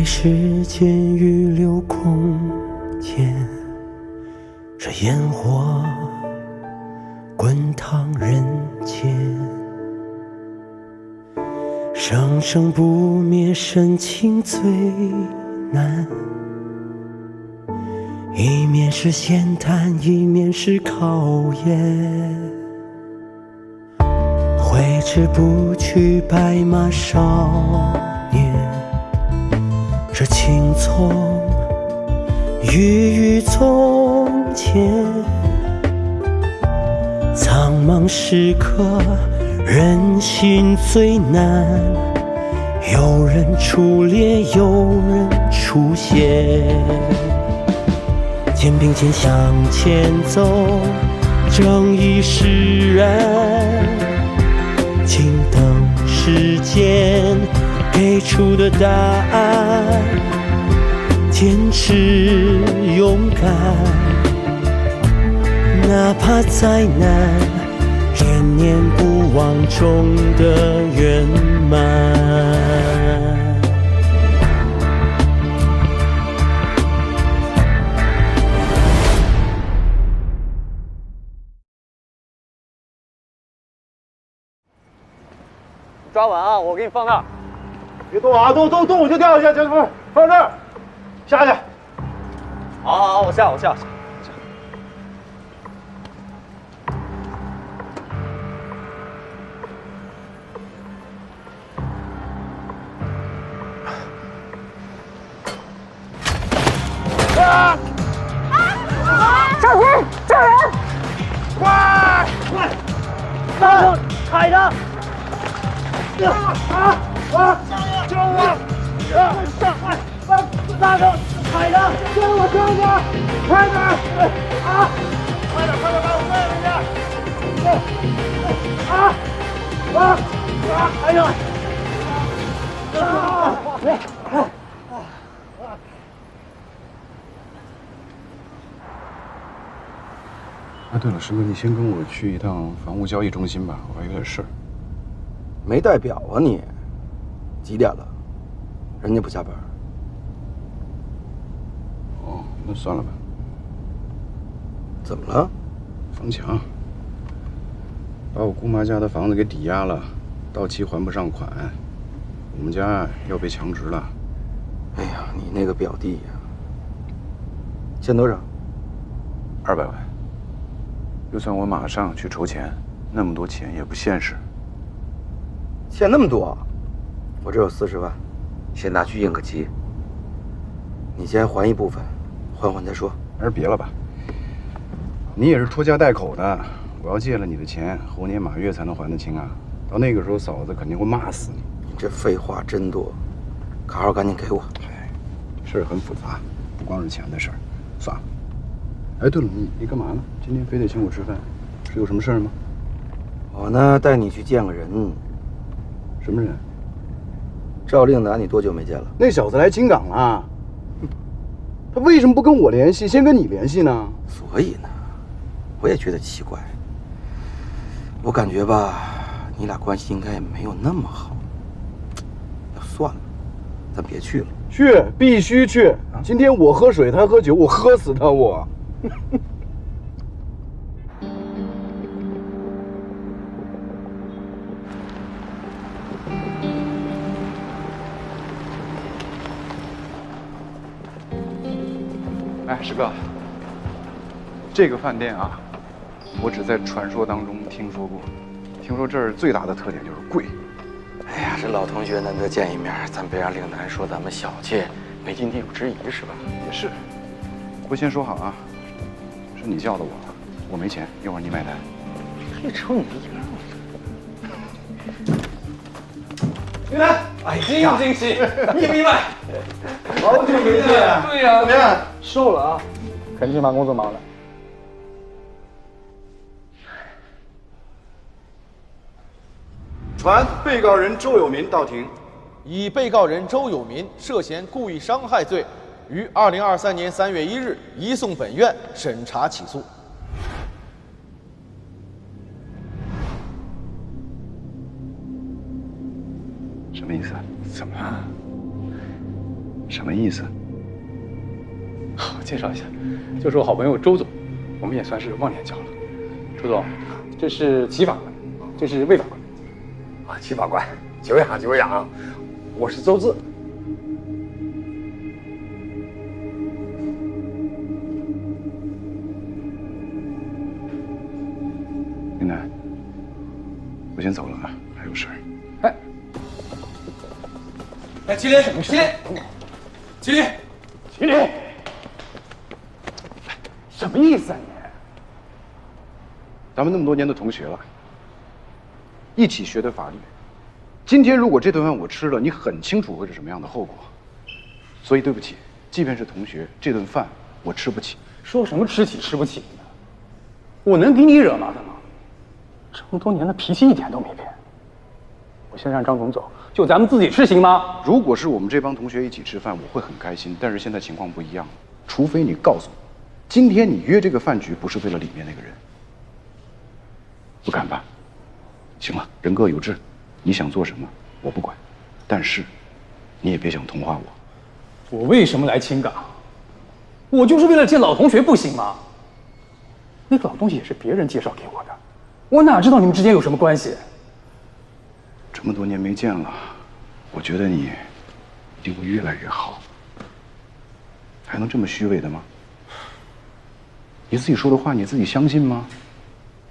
时间预留空间，这烟火滚烫人间，生生不灭，深情最难。一面是闲谈，一面是考验。挥之不去，白马少年。这青葱郁郁从前，苍茫时刻，人心最难。有人出列，有人出现。肩并肩向前走，正义使然。静等时间给出的答案，坚持勇敢，哪怕再难，念念不忘中的圆满。抓稳啊！我给你放那儿，别动啊！动我就掉下去，放这儿，下去。好，我下。啊！上去救人！快！大哥，踩着！救我！上！大哥，踩着！救我！快点！啊！快点把我背回去！哎呦！啊，对了，师哥，你先跟我去一趟房屋交易中心吧，我还有点事儿。没带表啊你？几点了？人家不下班。哦，那算了吧。怎么了？房强把我姑妈家的房子给抵押了，到期还不上款，我们家要被强殖了。哎呀，你那个表弟呀，欠多少？200万。就算我马上去筹钱，那么多钱也不现实。欠那么多？我这有40万，先拿去应个急。你先还一部分，还再说。还是别了吧。你也是拖家带口的，我要借了你的钱，猴年马月才能还得清啊！到那个时候，嫂子肯定会骂死你。你这废话真多，卡号赶紧给我。哎，事儿很复杂，不光是钱的事儿。算了。哎，对了，你干嘛呢？今天非得请我吃饭，是有什么事儿吗？我呢，带你去见个人。什么人？赵令南，你多久没见了？那小子来金港了。他为什么不跟我联系，先跟你联系呢？所以呢，我也觉得奇怪。我感觉吧，你俩关系应该也没有那么好。算了，咱别去了。去，必须去！今天我喝水，他喝酒，我喝死他我。哎，师哥，这个饭店啊，我只在传说当中听说过。听说这儿最大的特点就是贵。哎呀，这老同学难得见一面，咱别让令南说咱们小气，没尽地主之谊是吧？也是。不过先说好啊，是你叫的我没钱，一会儿你买单。这瞅你这样。令南，哎，真有惊喜，意不意外？好久没见。对呀，怎么样？瘦了啊？肯定是把工作忙了。传被告人周有民到庭。以被告人周有民涉嫌故意伤害罪，于2023年3月1日移送本院审查起诉。什么意思？怎么了？什么意思？我介绍一下，就是我好朋友周总，我们也算是忘年交了。周总，这是齐法官，这是魏法官。啊，齐法官，久仰久仰，我是周志。林楠，我先走了啊，还有事儿。哎，麒麟，麒麟，什么意思啊你？咱们那么多年的同学了，一起学的法律。今天如果这顿饭我吃了，你很清楚会是什么样的后果。所以对不起，即便是同学，这顿饭我吃不起。说什么吃起吃不起呢？我能给你惹麻烦吗？这么多年的脾气一点都没变。我先让张总走，就咱们自己吃行吗？如果是我们这帮同学一起吃饭，我会很开心。但是现在情况不一样，除非你告诉我，今天你约这个饭局不是为了里面那个人。不敢办。行了，人各有志，你想做什么我不管，但是你也别想同化我。我为什么来青港？我就是为了见老同学，不行吗？那个老东西也是别人介绍给我的，我哪知道你们之间有什么关系？这么多年没见了，我觉得你一定会越来越好。还能这么虚伪的吗？你自己说的话你自己相信吗？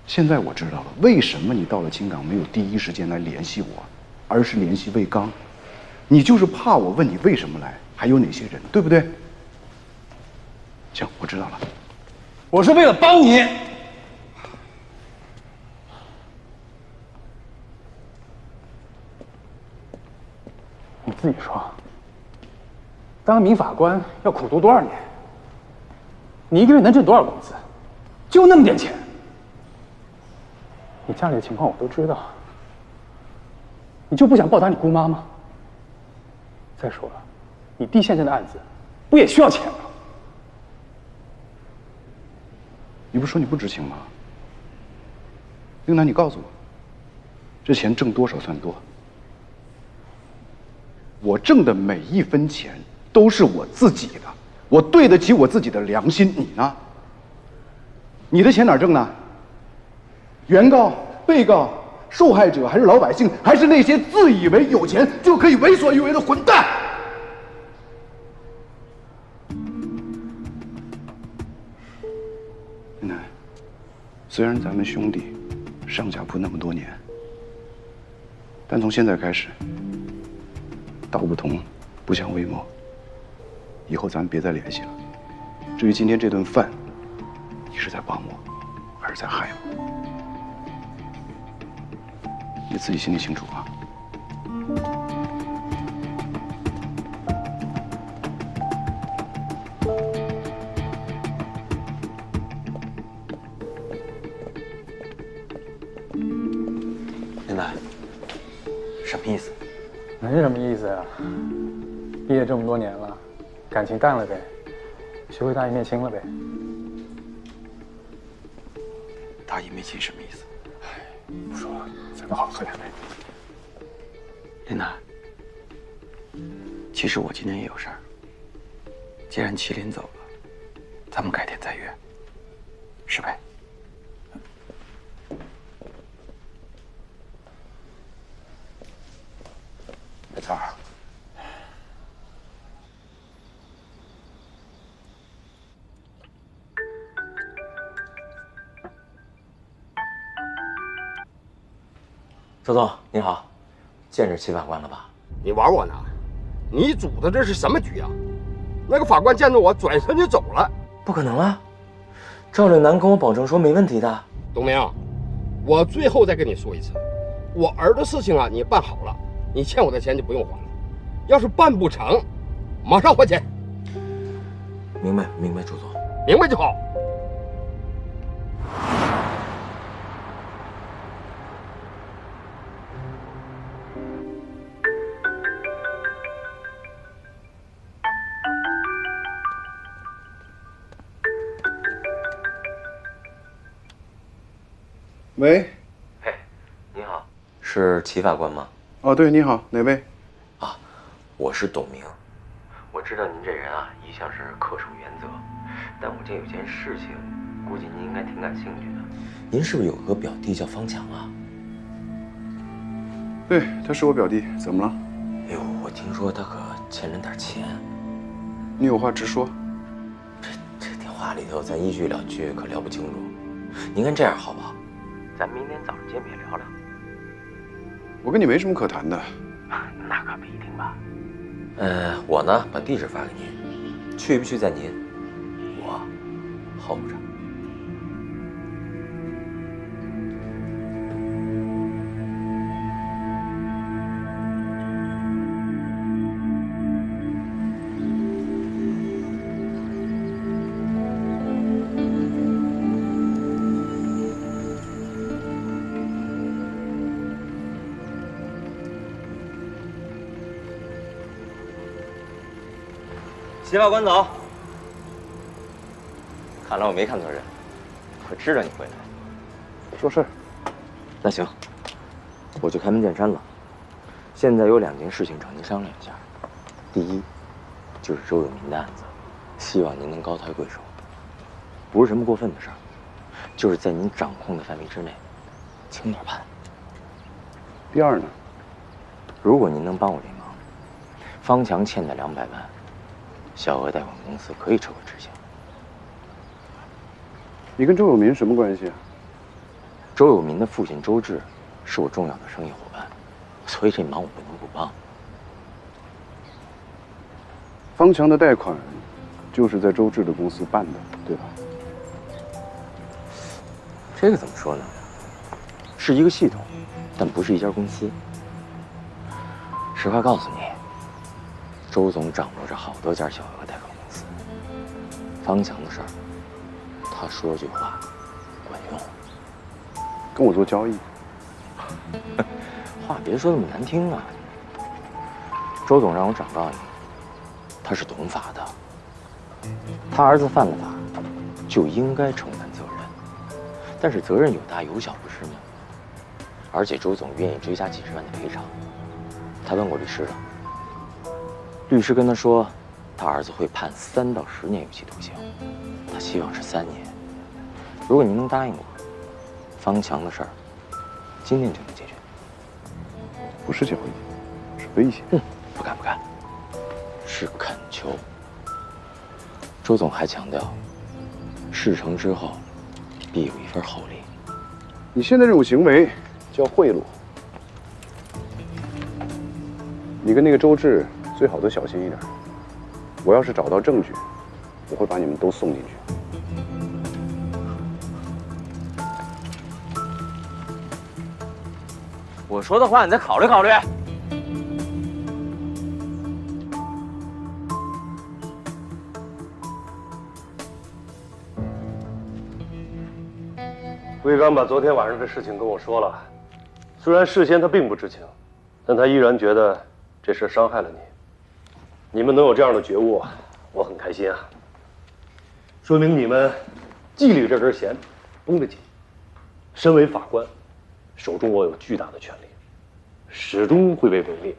现在我知道了，为什么你到了青港没有第一时间来联系我，而是联系魏刚？你就是怕我问你为什么来，还有哪些人，对不对？行，我知道了。我是为了帮你。你自己说，当名法官要苦读多少年？你一个月能挣多少工资？就那么点钱。你家里的情况我都知道，你就不想报答你姑妈吗？再说了，你弟现在的案子不也需要钱吗？你不是说你不知情吗？令楠，你告诉我，这钱挣多少算多？我挣的每一分钱都是我自己的，我对得起我自己的良心。你呢？你的钱哪儿挣呢？原告、被告、受害者，还是老百姓，还是那些自以为有钱就可以为所欲为的混蛋？林楠，虽然咱们兄弟上下铺那么多年，但从现在开始，道不同，不相为谋。以后咱们别再联系了。至于今天这顿饭，你是在帮我，还是在害我？你自己心里清楚啊。林楠，什么意思？能什么意思呀？毕业这么多年了，感情淡了呗，学会大义灭亲了呗。大义灭亲什么意思？不说了，咱们好好喝两杯。林楠，其实我今天也有事儿。既然麒麟走了，咱们改天再约，是呗？没错。周总您好，见着齐法官了吧？你玩我呢？你组的这是什么局啊？那个法官见着我转身就走了。不可能啊！赵岭南跟我保证说没问题的。董明，我最后再跟你说一次，我儿的事情啊，你办好了，你欠我的钱就不用还了。要是办不成，马上还钱。明白，明白，朱总。明白就好。喂，嘿，你好，是齐法官吗？哦，对，你好，哪位？啊，我是董明，我知道您这人啊，一向是恪守原则，但我这有件事情，估计您应该挺感兴趣的。您是不是有个表弟叫方强啊？对，他是我表弟，怎么了？哎呦，我听说他可欠人点钱。你有话直说。这电话里头咱一句两句可聊不清楚。您看这样好不好？咱明天早上见面聊聊。我跟你没什么可谈的。那可不一定吧。我呢把地址发给您，去不去在您，我候着。协法官走。看来我没看错人，我知道你会来。说事儿。那行，我就开门见山了。现在有2件事情找您商量一下。第一，就是周有民的案子，希望您能高抬贵手，不是什么过分的事儿，就是在您掌控的范围之内，轻点判。第二呢？如果您能帮我这忙，方强欠的200万。小额贷款公司可以撤回执行。你跟周有民什么关系啊？周有民的父亲周志是我重要的生意伙伴，所以这忙我不能不帮。方强的贷款就是在周志的公司办的，对吧？这个怎么说呢？是一个系统，但不是一家公司。实话告诉你。周总掌握着好多家小额贷款公司，方强的事儿，他说句话管用。跟我做交易？话别说那么难听啊。周总让我转告你，他是懂法的，他儿子犯了法，就应该承担责任，但是责任有大有小，不是吗？而且周总愿意追加几十万的赔偿，他问过律师了。律师跟他说，他儿子会判3到10年有期徒刑，他希望是3年。如果您能答应我，方强的事儿今天就能解决。不是交易，是威胁。不敢不敢，是恳求。周总还强调，事成之后必有一份厚利。你现在这种行为叫贿赂。你跟那个周志。最好都小心一点。我要是找到证据，我会把你们都送进去。我说的话你再考虑考虑。魏刚把昨天晚上的事情跟我说了，虽然事先他并不知情，但他依然觉得这事伤害了你。你们能有这样的觉悟，我很开心啊！说明你们纪律这根弦绷得紧。身为法官，手中握有巨大的权力，始终会被围猎。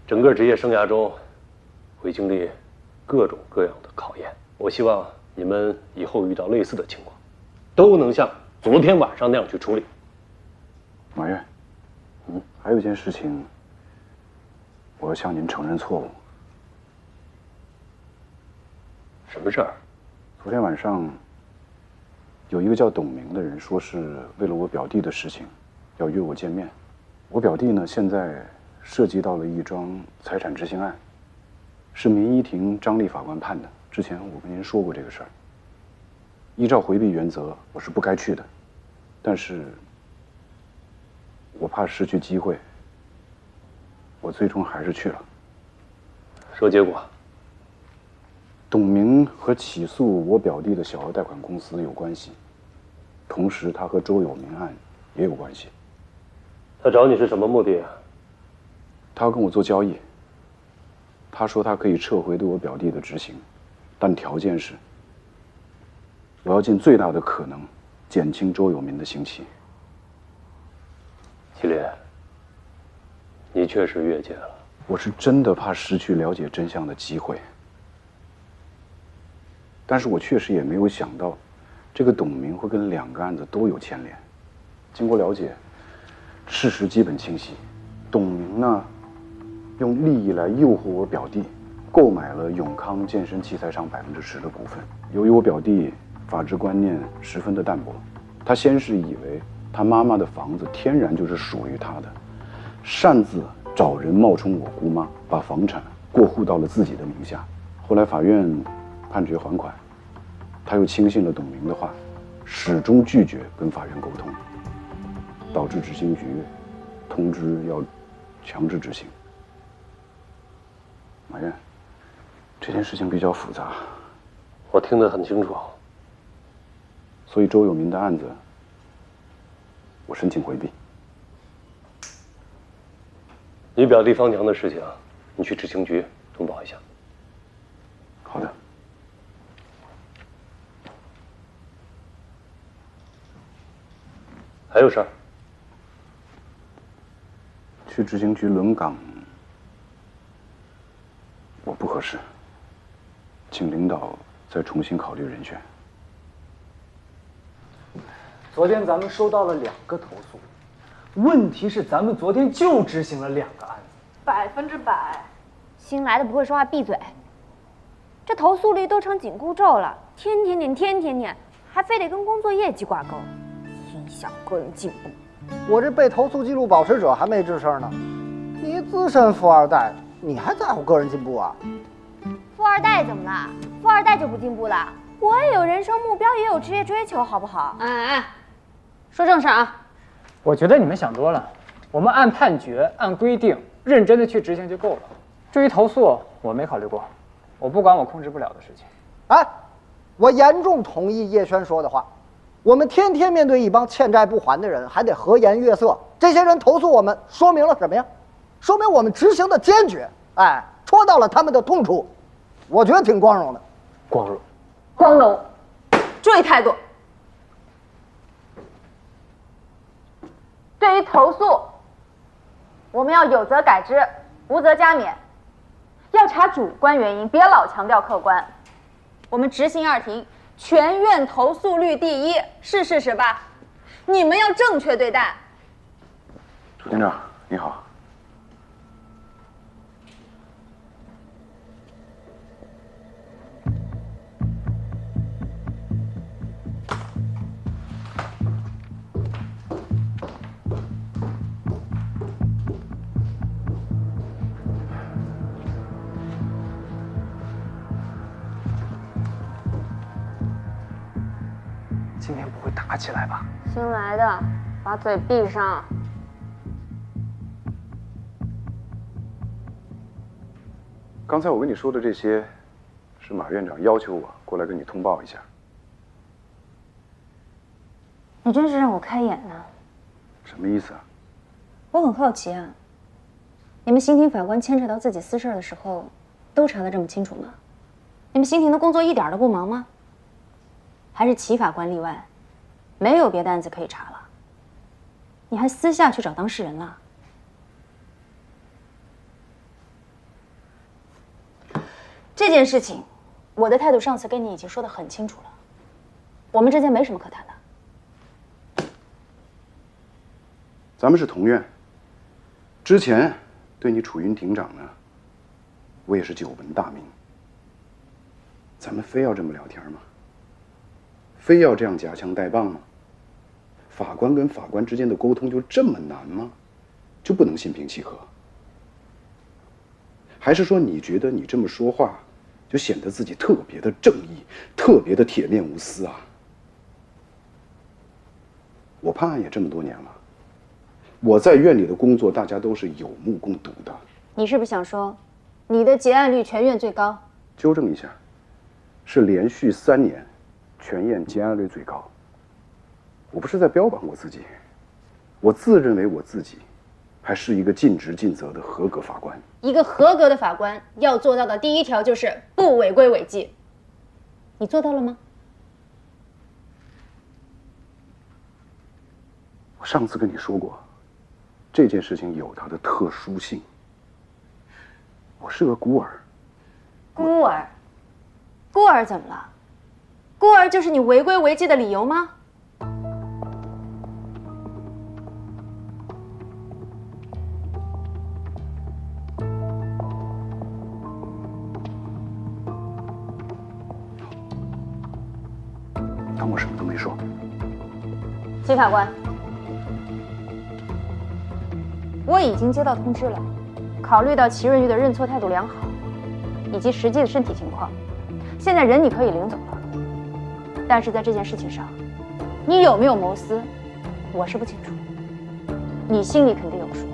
整个职业生涯中，会经历各种各样的考验。我希望你们以后遇到类似的情况，都能像昨天晚上那样去处理。马院，还有一件事情。我要向您承认错误。什么事儿？昨天晚上，有一个叫董明的人说是为了我表弟的事情，要约我见面。我表弟呢，现在涉及到了一桩财产执行案，是民一庭张丽法官判的。之前我跟您说过这个事儿。依照回避原则，我是不该去的，但是我怕失去机会。我最终还是去了。说结果。董明和起诉我表弟的小额贷款公司有关系，同时他和周有民案也有关系。他找你是什么目的啊？他要跟我做交易。他说他可以撤回对我表弟的执行，但条件是我要尽最大的可能减轻周有民的刑期。祁连，你确实越界了。我是真的怕失去了解真相的机会。但是我确实也没有想到，这个董明会跟2个案子都有牵连。经过了解，事实基本清晰。董明呢，用利益来诱惑我表弟，购买了永康健身器材厂10%的股份。由于我表弟法治观念十分的淡薄，他先是以为他妈妈的房子天然就是属于他的，擅自找人冒充我姑妈，把房产过户到了自己的名下。后来法院判决还款，他又轻信了董明的话，始终拒绝跟法院沟通，导致执行局通知要强制执行。马院，这件事情比较复杂，我听得很清楚。所以周有民的案子，我申请回避。你表弟方强的事情，你去执行局通报一下。好的。还有事儿？去执行局轮岗，我不合适，请领导再重新考虑人选。昨天咱们收到了2个投诉，问题是咱们昨天就执行了2个案子，100%。新来的不会说话闭嘴。这投诉率都成紧箍咒了，天天念，还非得跟工作业绩挂钩，影响个人进步。我这被投诉记录保持者还没吱声呢，你资深富二代，你还在乎个人进步啊？富二代怎么了？富二代就不进步了？我也有人生目标，也有职业追求，好不好？哎，说正事啊！我觉得你们想多了，我们按判决、按规定认真的去执行就够了。至于投诉，我没考虑过，我不管我控制不了的事情。哎，我严重同意叶轩说的话。我们天天面对一帮欠债不还的人，还得和颜悦色。这些人投诉我们，说明了什么呀？说明我们执行的坚决，哎，戳到了他们的痛处。我觉得挺光荣的。光荣，注意态度。对于投诉，我们要有责改之，无责加勉。要查主观原因，别老强调客观。我们执行2庭。全院投诉率第1，是事实吧？你们要正确对待。朱厅长，你好。今天不会打起来吧？新来的，把嘴闭上。刚才我跟你说的这些，是马院长要求我过来跟你通报一下。你真是让我开眼呢。什么意思啊？我很好奇啊，你们刑庭法官牵扯到自己私事的时候，都查得这么清楚吗？你们刑庭的工作一点都不忙吗？还是齐法官例外，没有别的案子可以查了？你还私下去找当事人了？这件事情，我的态度上次跟你已经说得很清楚了，我们之间没什么可谈的。咱们是同院，之前对你楚云庭长呢，我也是久闻大名。咱们非要这么聊天吗？非要这样夹枪带棒吗？法官跟法官之间的沟通就这么难吗？就不能心平气和？还是说你觉得你这么说话，就显得自己特别的正义，特别的铁面无私啊？我判案也这么多年了，我在院里的工作，大家都是有目共睹的。你是不是想说，你的结案率全院最高？纠正一下，是连续3年。全院结案率最高。我不是在标榜我自己，我自认为我自己还是一个尽职尽责的合格法官。一个合格的法官要做到的第1条就是不违规违纪，你做到了吗？我上次跟你说过，这件事情有它的特殊性。我是个孤儿。孤儿？孤儿怎么了？孤儿就是你违规违纪的理由吗？当我什么都没说。秦法官，我已经接到通知了，考虑到齐润玉的认错态度良好，以及实际的身体情况，现在人你可以领走了。但是在这件事情上，你有没有谋私，我是不清楚，你心里肯定有数。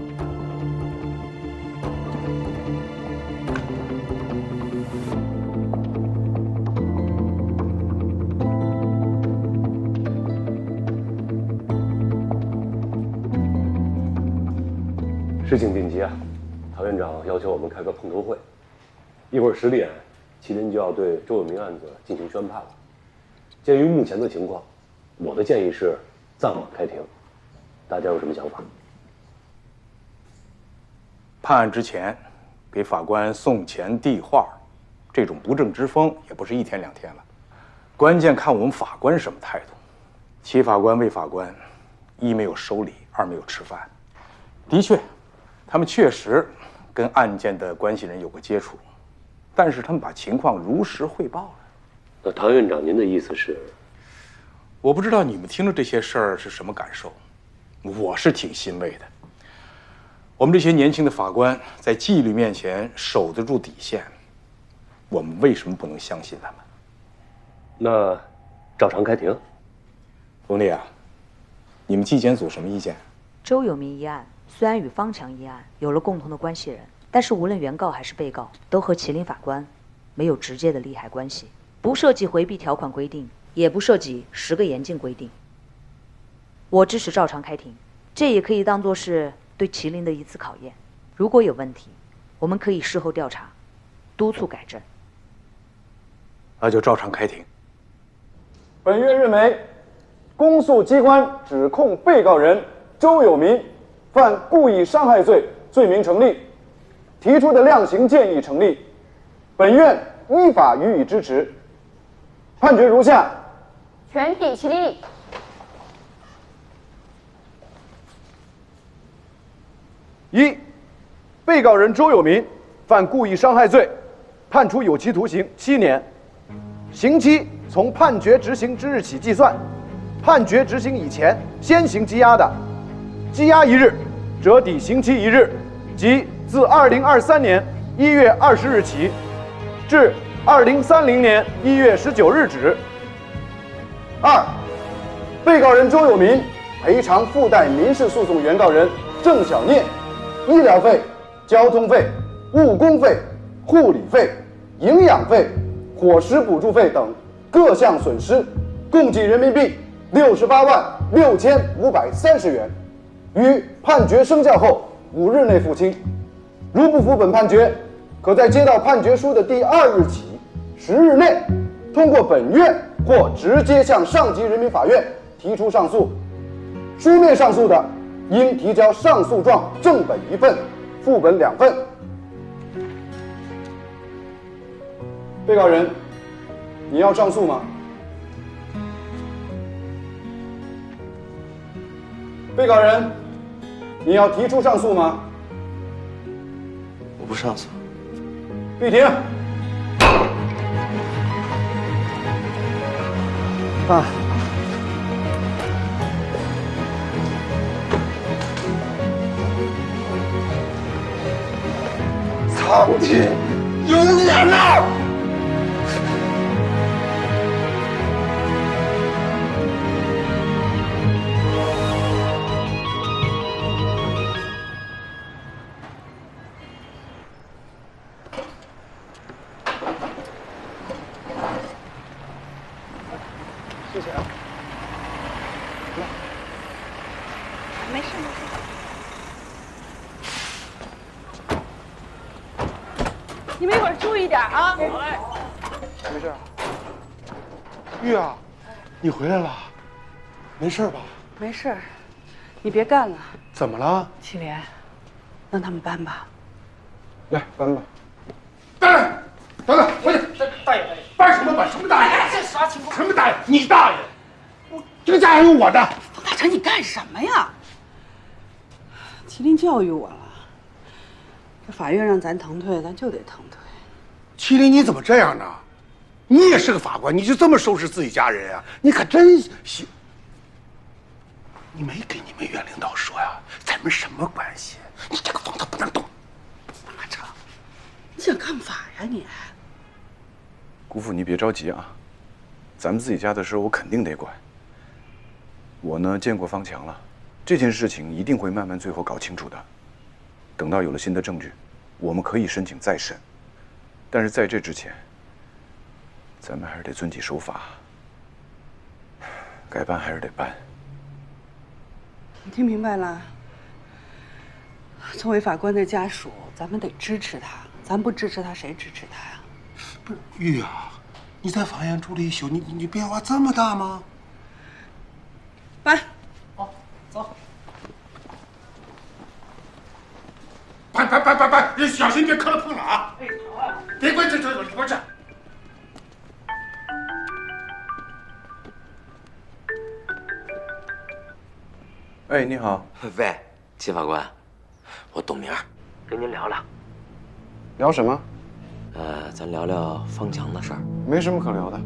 事情紧急啊！陶院长要求我们开个碰头会，一会儿10点，麒麟就要对周有明案子进行宣判了。鉴于目前的情况，我的建议是暂缓开庭。大家有什么想法？判案之前，给法官送钱递话，这种不正之风也不是1天2天了。关键看我们法官什么态度。齐法官、魏法官，一没有收礼，二没有吃饭。的确。他们确实跟案件的关系人有过接触，但是他们把情况如实汇报了。那陶院长，您的意思是？我不知道你们听了这些事儿是什么感受，我是挺欣慰的。我们这些年轻的法官在纪律面前守得住底线，我们为什么不能相信他们？那照常开庭。冯丽啊，你们纪检组什么意见？周有明一案虽然与方强一案有了共同的关系人，但是无论原告还是被告都和麒麟法官没有直接的利害关系，不涉及回避条款规定，也不涉及10个严禁规定。我支持照常开庭，这也可以当作是对麒麟的一次考验。如果有问题，我们可以事后调查，督促改正。那就照常开庭。本院认为，公诉机关指控被告人周有明犯故意伤害罪，罪名成立，提出的量刑建议成立，本院依法予以支持。判决如下：全体起立。1. 被告人周有明犯故意伤害罪，判处有期徒刑7年，刑期从判决执行之日起计算。判决执行以前先行羁押的，羁押1日，折抵刑期1日，即自2023年1月20日起，至2030年1月19日止。2. 被告人周有明赔偿附带民事诉讼原告人郑小聂医疗费、交通费、误工费、护理费、营养费、伙食补助费等各项损失，共计人民币686530元，于判决生效后5日内付清。如不服本判决，可在接到判决书的第2日起10日内，通过本院或直接向上级人民法院提出上诉。书面上诉的，应提交上诉状正本1份，副本2份。被告人，你要上诉吗？被告人，你要提出上诉吗？我不上诉。闭庭。爸。苍天有眼呐！谢谢啊。没事没事。你们一会儿注意点啊！好嘞。没事。玉啊，你回来了，没事吧？没事，你别干了。怎么了？祁连，让他们搬吧。来搬吧。等等，回去！大爷，办什么办？什么大爷？这啥情况？什么大爷？你大爷！这个家还有我的。方大成，你干什么呀？麒麟教育我了，这法院让咱腾退，咱就得腾退。麒麟，你怎么这样呢？你也是个法官，你就这么收拾自己家人啊？你可真行！你没给你们院领导说呀？咱们什么关系？你这个房子不能动。大成，你想干嘛呀你？姑父，你别着急啊，咱们自己家的事我肯定得管。我呢见过方强了，这件事情一定会慢慢最后搞清楚的。等到有了新的证据，我们可以申请再审。但是在这之前，咱们还是得遵纪守法，该办还是得办。你听明白了？作为法官的家属，咱们得支持他，咱不支持他，谁支持他呀？不是玉啊，你在法院住了一宿，你变化这么大吗？办。好，走。办！小心别磕了碰了啊！哎，好啊。别关这里边去。哎，你好。喂，秦法官，我董明，跟您聊聊。聊什么？咱聊聊方强的事儿。没什么可聊的。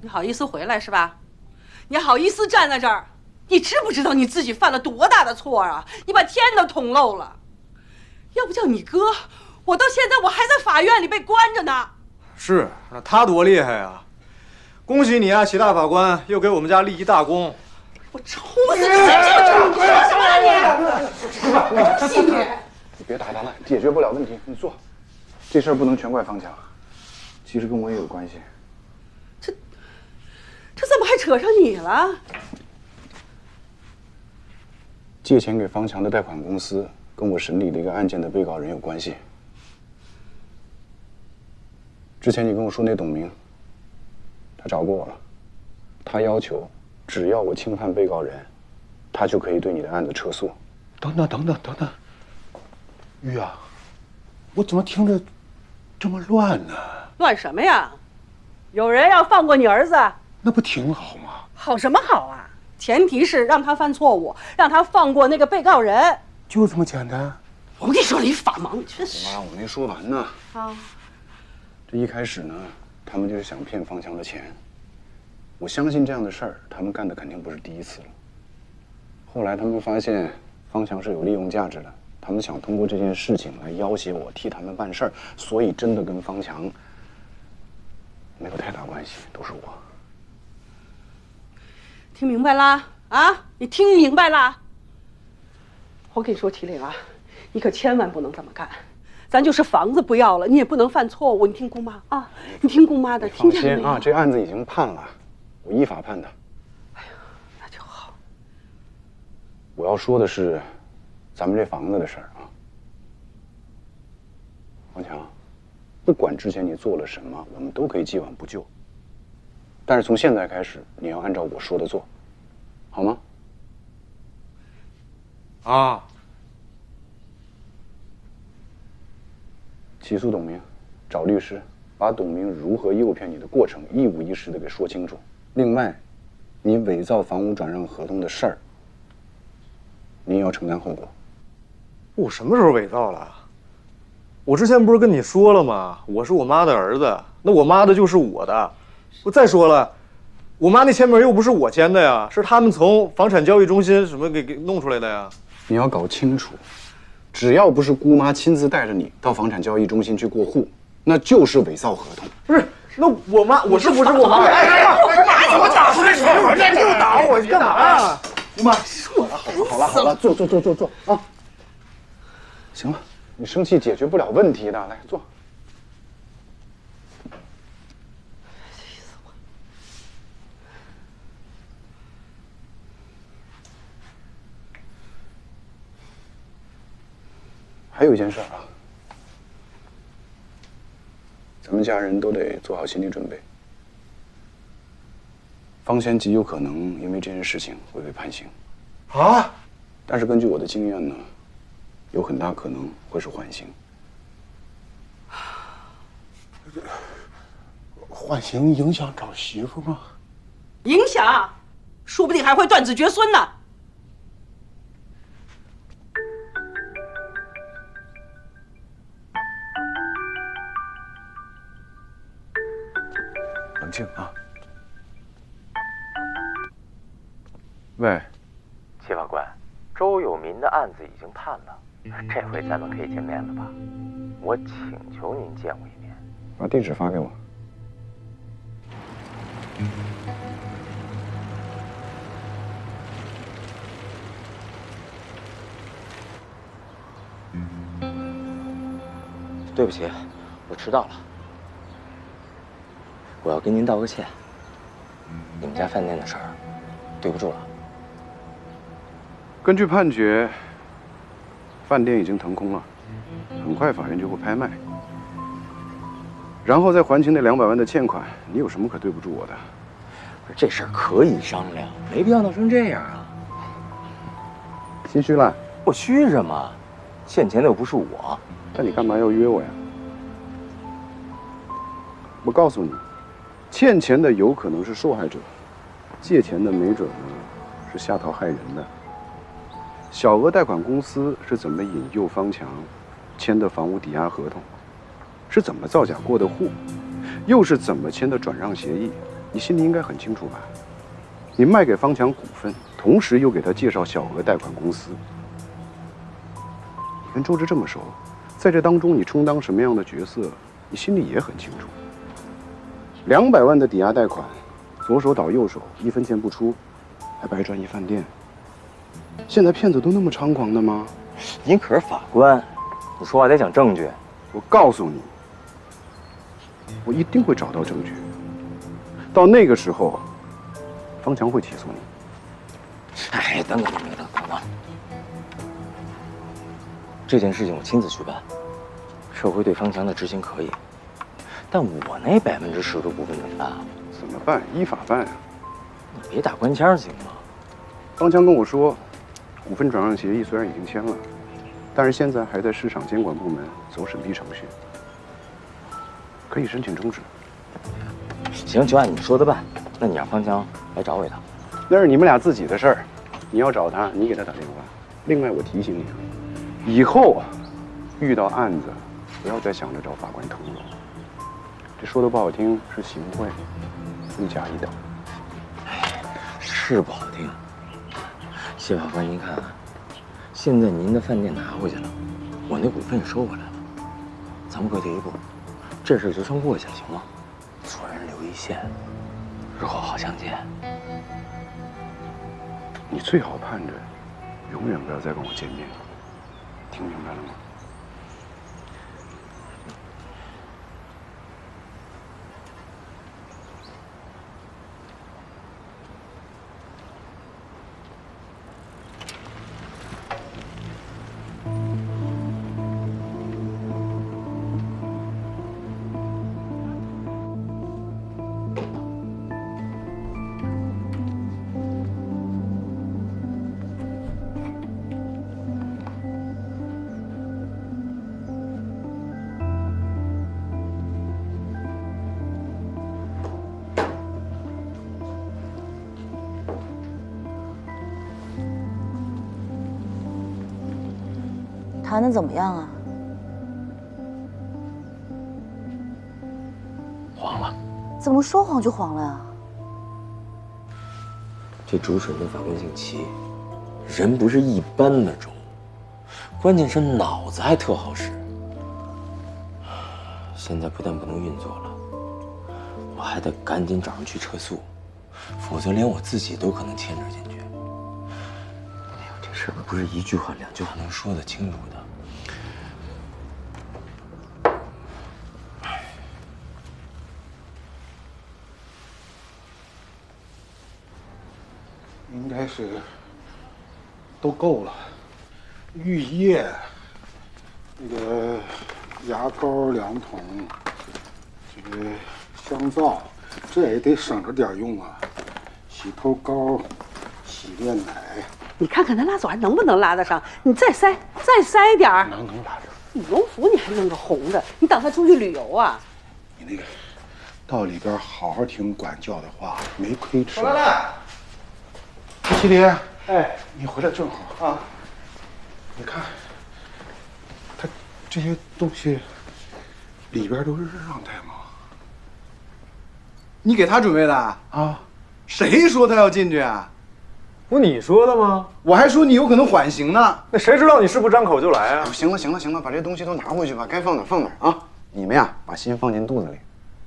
你好意思回来是吧？你好意思站在这儿？你知不知道你自己犯了多大的错啊？你把天都捅漏了。要不叫你哥，我到现在我还在法院里被关着呢。是，那他多厉害啊！恭喜你啊，齐大法官，又给我们家立一大功。我抽死你！你说什么你？恭喜你！你别打他了，解决不了问题，你坐。这事儿不能全怪方强，其实跟我也有关系。这怎么还扯上你了？借钱给方强的贷款公司跟我审理的一个案件的被告人有关系。之前你跟我说那董明，他找过我了，他要求只要我轻判被告人，他就可以对你的案子撤诉。等等，玉啊，我怎么听着这么乱呢？乱什么呀？有人要放过你儿子？那不挺好吗？好什么好啊？前提是让他犯错误，让他放过那个被告人。就这么简单？我跟你说了一法盲，真是。妈，我没说完呢。啊。这一开始呢，他们就是想骗方强的钱。我相信这样的事儿，他们干的肯定不是第一次了。后来他们发现方强是有利用价值的，他们想通过这件事情来要挟我替他们办事儿，所以真的跟方强没有太大关系，都是我。听明白啦？啊，你听明白啦？我跟你说，麒麟啊，你可千万不能这么干。咱就是房子不要了，你也不能犯错误。你听姑妈啊，你听姑妈的，听见没有？放心啊，这案子已经判了，我依法判的。哎呀，那就好。我要说的是，咱们这房子的事儿啊，王强，不管之前你做了什么，我们都可以既往不咎。但是从现在开始，你要按照我说的做，好吗？啊。起诉董明，找律师，把董明如何诱骗你的过程一五一十的给说清楚。另外，你伪造房屋转让合同的事儿，你也要承担后果。我什么时候伪造了？我之前不是跟你说了吗？我是我妈的儿子，那我妈的就是我的。我再说了，我妈那签名又不是我签的呀，是他们从房产交易中心什么给弄出来的呀。你要搞清楚，只要不是姑妈亲自带着你到房产交易中心去过户，那就是伪造合同。不是，那我妈，我是不是我妈？我打出来什么？你就打我，你干嘛呀？姑妈，好了，坐啊！行了，你生气解决不了问题的，来坐。还有一件事啊，咱们家人都得做好心理准备。方谦极有可能因为这件事情会被判刑。啊！但是根据我的经验呢，有很大可能会是缓刑。缓刑影响找媳妇吗？影响，说不定还会断子绝孙呢。冷静啊！喂，戚法官，周有民的案子已经判了，这回咱们可以见面了吧？我请求您见我一面。把地址发给我。对不起，我迟到了。我要跟您道个歉。你们家饭店的事儿，对不住了。根据判决，饭店已经腾空了，很快法院就会拍卖，然后再还清那200万的欠款。你有什么可对不住我的？这事儿可以商量，没必要闹成这样啊。心虚了？我虚什么？欠钱的又不是我。那你干嘛要约我呀？我告诉你，欠钱的有可能是受害者，借钱的没准呢是下套害人的。小额贷款公司是怎么引诱方强签的房屋抵押合同，是怎么造假过的户，又是怎么签的转让协议，你心里应该很清楚吧？你卖给方强股份，同时又给他介绍小额贷款公司，你跟周芷这么熟，在这当中你充当什么样的角色，你心里也很清楚。200万的抵押贷款，左手倒右手，1分钱不出，还白赚一饭店。现在骗子都那么猖狂的吗？您可是法官，你说话得讲证据。我告诉你，我一定会找到证据。到那个时候，方强会起诉你。哎，等。这件事情我亲自去办，社会对方强的执行可以，但我那10%的股份怎么办？怎么办？依法办啊！你别打官腔行吗？方强跟我说，股份转让协议虽然已经签了，但是现在还在市场监管部门走审批程序，可以申请终止。行，就按你说的办。那你让方强来找我一趟。那是你们俩自己的事儿，你要找他，你给他打电话。另外，我提醒你啊，以后遇到案子，不要再想着找法官腾了。这说的不好听，是行贿，罪加一等。是不好听。谢法官，您看，现在您的饭店拿回去了，我那股份也收回来了，咱们各退一步，这事就算过去了，行吗？做人留一线，日后好相见。你最好盼着，永远不要再跟我见面，听明白了吗？谈得怎么样啊？黄了。怎么说黄就黄了呀？这主审的法官姓齐，人不是一般的周，关键是脑子还特好使。现在不但不能运作了，我还得赶紧找人去撤诉，否则连我自己都可能牵扯进去。哎呦，这事儿不是1句话2句话能说得清楚的。应该是都够了，浴液，那个牙膏2桶，这个香皂，这也得省着点用啊。洗头膏、洗面奶，你看看那蜡爪能不能拉得上？你再塞点儿。能拉着。羽绒服你还弄个红的，你打算出去旅游啊？你那个到里边好好听管教的话，没亏吃。来，麒麟，哎，你回来正好啊。你看，他这些东西里边都是让带吗？你给他准备的啊？谁说他要进去啊？不你说的吗？我还说你有可能缓刑呢。那谁知道你是不是张口就来啊？行了，把这东西都拿回去吧，该放哪放哪啊！你们呀，把心放进肚子里。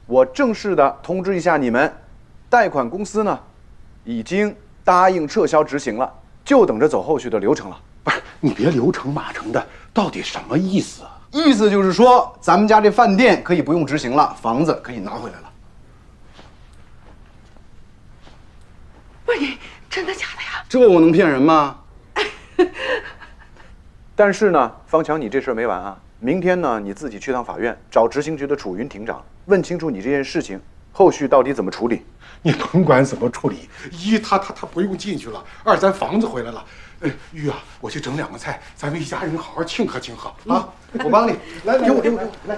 我正式的通知一下你们，贷款公司呢，已经答应撤销执行了，就等着走后续的流程了。不是，你别流程马程的，到底什么意思啊？意思就是说，咱们家这饭店可以不用执行了，房子可以拿回来了。不是你真的假的呀？这我能骗人吗？但是呢，方强，你这事儿没完啊！明天呢，你自己去趟法院，找执行局的楚云庭长，问清楚你这件事情后续到底怎么处理。你甭管怎么处理，一他不用进去了，二咱房子回来了。玉啊，我去整2个菜，咱们一家人好好庆贺庆贺啊！我帮你，来，给我来。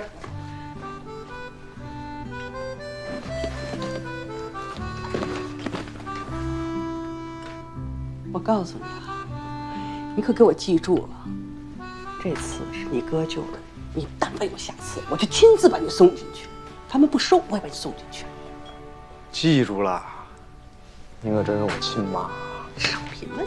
我告诉你啊，你可给我记住了，这次是你哥救的你，你但凡有下次，我就亲自把你送进去。他们不收，我也把你送进去。记住了，您可真是我亲妈。少贫问。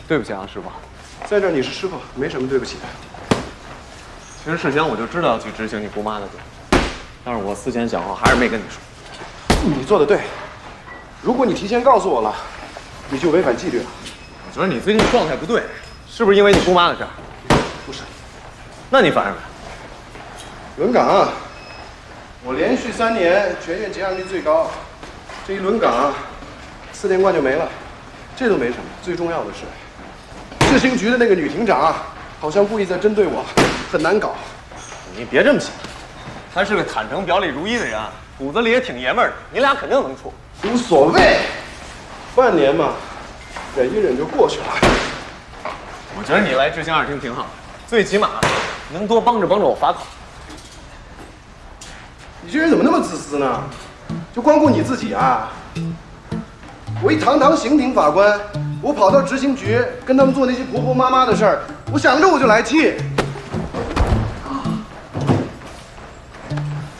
对不起啊，师傅。在这儿你是师傅，没什么对不起的。其实事先我就知道要去执行你姑妈的罪，但是我思前想后，还是没跟你说。你做的对，如果你提前告诉我了，你就违反纪律了。我觉得你最近状态不对，是不是因为你姑妈的事儿？不是。那你烦什么？轮岗啊，我连续3年全院结案率最高，这一轮岗4连冠就没了，这都没什么。最重要的是，执行局的那个女庭长好像故意在针对我，很难搞。你别这么想，他是个坦诚表里如一的人，骨子里也挺爷们儿的，你俩肯定能处。无所谓，半年嘛，忍一忍就过去了。我觉得你来执行2厅挺好的，最起码能多帮着我法考。你这人怎么那么自私呢？就光顾你自己啊！我一堂堂刑庭法官，我跑到执行局跟他们做那些婆婆妈妈的事儿，我想着我就来气。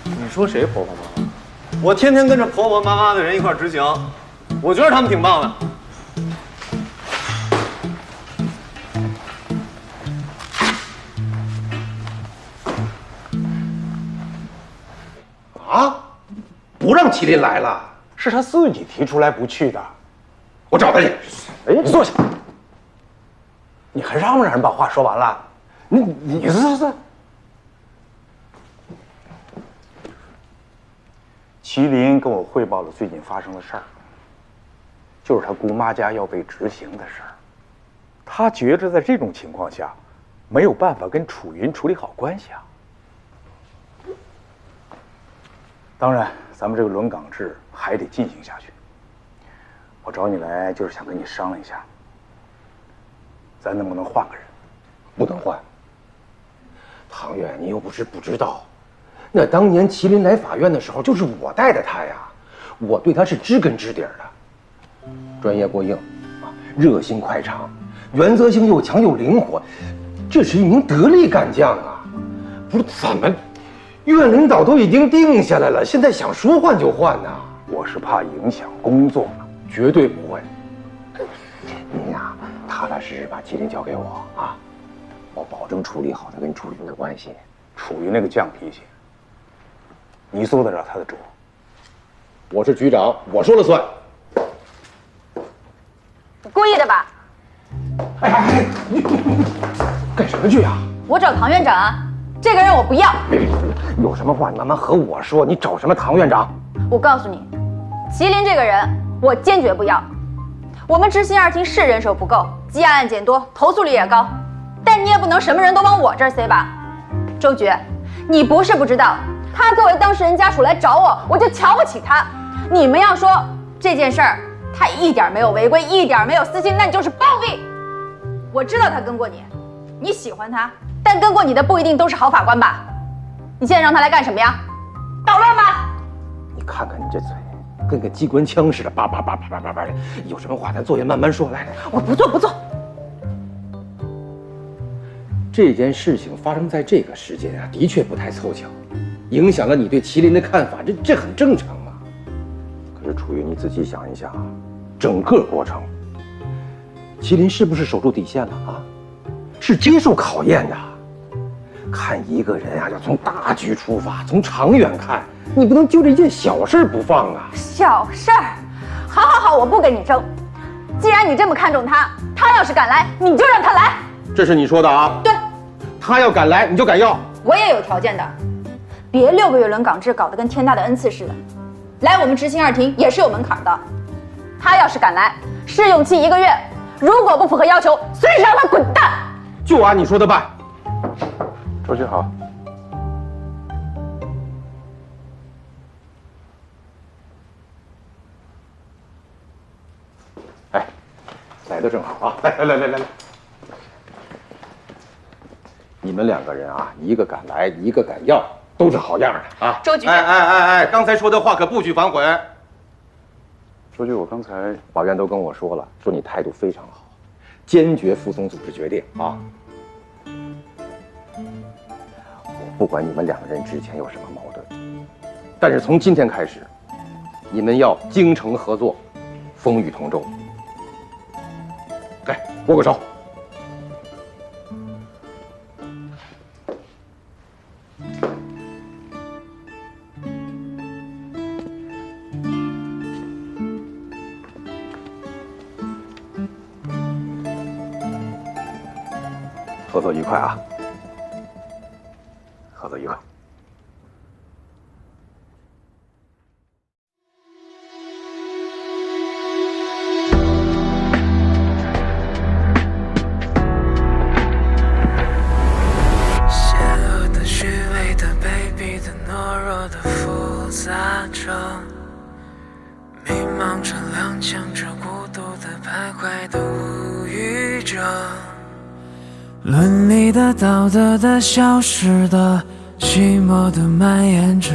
你说谁婆婆妈妈？我天天跟着婆婆妈妈的人一块执行，我觉得他们挺棒的。啊，不让麒麟来了，是他自己提出来不去的。我找他去。哎，你坐下。你还让不让人把话说完了？你是。麒麟跟我汇报了最近发生的事儿，就是他姑妈家要被执行的事儿。他觉着在这种情况下，没有办法跟楚云处理好关系啊。当然，咱们这个轮岗制还得进行下去。我找你来就是想跟你商量一下，咱能不能换个人？不能换。唐远，你又不是不知道，那当年麒麟来法院的时候，就是我带的他呀，我对他是知根知底的，专业过硬，热心快肠，原则性又强又灵活，这是一名得力干将啊！不是怎么，院领导都已经定下来了，现在想说换就换呢？我是怕影响工作，绝对不会。你呀，踏踏实实把麒麟交给我啊！我保证处理好他跟楚云的关系。楚云那个犟脾气，你做得了他的主？我是局长，我说了算。你故意的吧？你干什么去啊？我找唐院长啊，这个人我不要。别，有什么话你慢慢和我说。你找什么唐院长？我告诉你，麒麟这个人我坚决不要。我们执行2厅是人手不够，积压案件多，投诉率也高，但你也不能什么人都往我这儿塞吧？周局，你不是不知道，他作为当事人家属来找我，我就瞧不起他。你们要说这件事儿他一点没有违规，一点没有私心，那你就是暴力。我知道他跟过你，你喜欢他，但跟过你的不一定都是好法官吧？你现在让他来干什么呀？捣乱吧！你看看你这嘴，跟个机关枪似的，叭叭叭叭叭叭叭的。有什么话咱坐下慢慢说。来，我不做不做。这件事情发生在这个时间啊，的确不太凑巧，影响了你对麒麟的看法，这很正常嘛。可是楚云，你仔细想一想啊，整个过程，麒麟是不是守住底线了啊？是接受考验的。看一个人啊，要从大局出发，从长远看，你不能就这件小事不放啊。小事儿，好，我不跟你争。既然你这么看重他，他要是敢来，你就让他来。这是你说的啊？对。他要敢来，你就敢要。我也有条件的，别6个月轮岗制搞得跟天大的恩赐似的。来我们执行2厅也是有门槛的。他要是敢来，试用期1个月，如果不符合要求，随时让他滚蛋。就按你说的办。周局好。哎，来的正好啊！来。你们2个人啊，一个敢来，一个敢要，都是好样的啊！周局，哎，刚才说的话可不许反悔。周局，我刚才法院都跟我说了，说你态度非常好，坚决服从组织决定啊！我不管你们2个人之前有什么矛盾，但是从今天开始，你们要精诚合作，风雨同舟。来，握个手。合作愉快啊！合作愉快。邪恶的、虚伪的、卑鄙的、懦弱的复杂着，迷茫着、踉跄着、孤独的、徘徊的、无语着。伦理的、道德的、消失的、寂寞的蔓延着，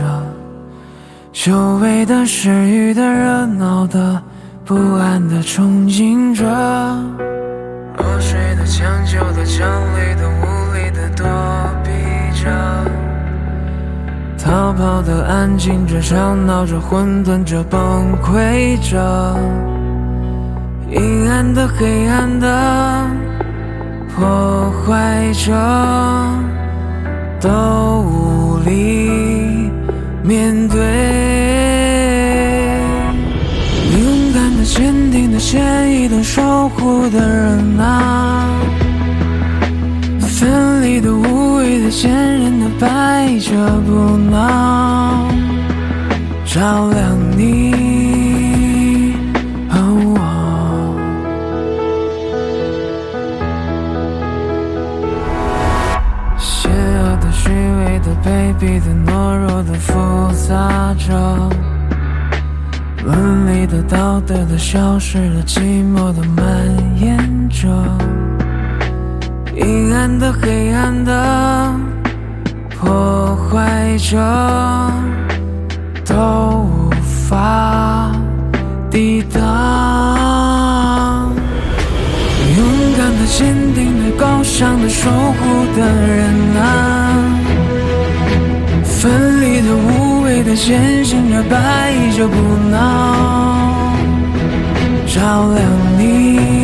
久违的、失语的、热闹的、不安的憧憬着，落水的、抢救的、奖励的、无力的躲避着，逃跑的、安静着、吵闹着、混沌着、崩溃着，阴暗的、黑暗的，破坏着，都无力面对。勇敢的、坚定的、坚毅的、守护的人啊，奋力的、无畏的、坚韧的，百折不挠，照亮你。卑鄙的、懦弱的、复杂着，伦理的、道德的、消失的、寂寞的蔓延着，阴暗的、黑暗的，破坏着，都无法抵挡。勇敢的、坚定的、高尚的、守护的人啊，奋力的、无畏的、前行着、百折不挠，照亮你。